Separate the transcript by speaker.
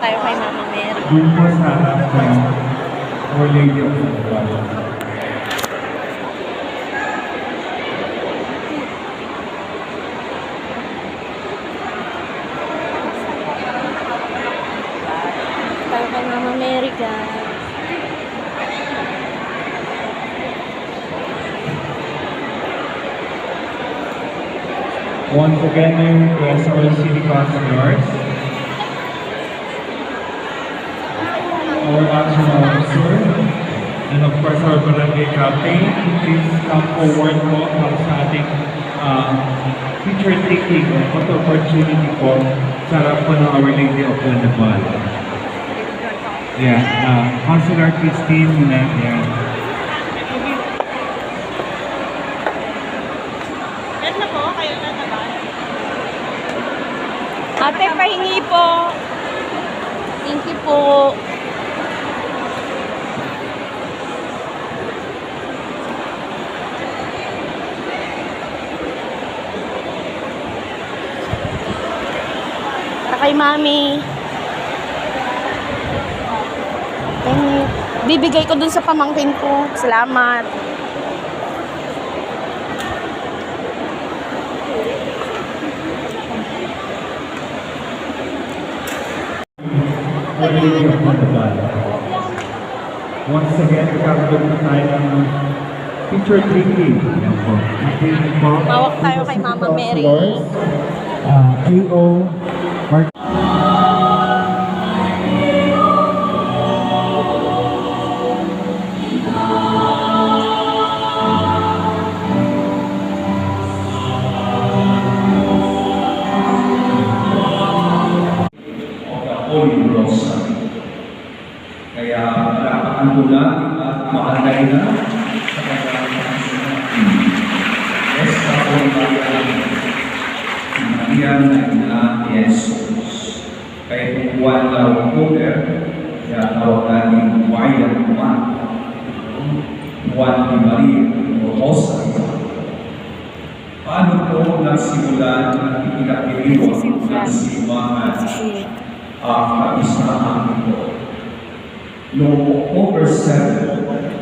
Speaker 1: Tayo kay Mama Mary.
Speaker 2: Doon po sa harap ng Our Lady of Guadalupe.
Speaker 1: Tayo kay Mama Mary, guys.
Speaker 2: Once again, I request our city councilors, our action officer, and of course our barangay captain, please come forward po para sa ating picture taking photo opportunity po sa harap po ng Our Lady of Guadalupe. Yeah, Councilor Christine muna, yeah.
Speaker 1: Ate, pahingi po. Thank you po. Para kay Mami. Pahingi. Bibigay ko dun sa pamangkin ko. Salamat.
Speaker 2: Our Lady of Guadalupe. Once again, kakaroon na tayo ng picture taking. Yan po.
Speaker 1: Mawak tayo kay Mama Mary.
Speaker 2: K.O. Mark.
Speaker 3: Holy Rosary. Kaya palakpakan ko lang at makalagay na sa kanyang Esta Holy Maria, si Maria na ina ni Jesus. Kaya kung buwan na October, kaya tawag natin White Month, buwan ni Maria o Rosary. Paano po nagsimulan at itinagdiriwang ng simbahan kapistahan ito? Noong October 7,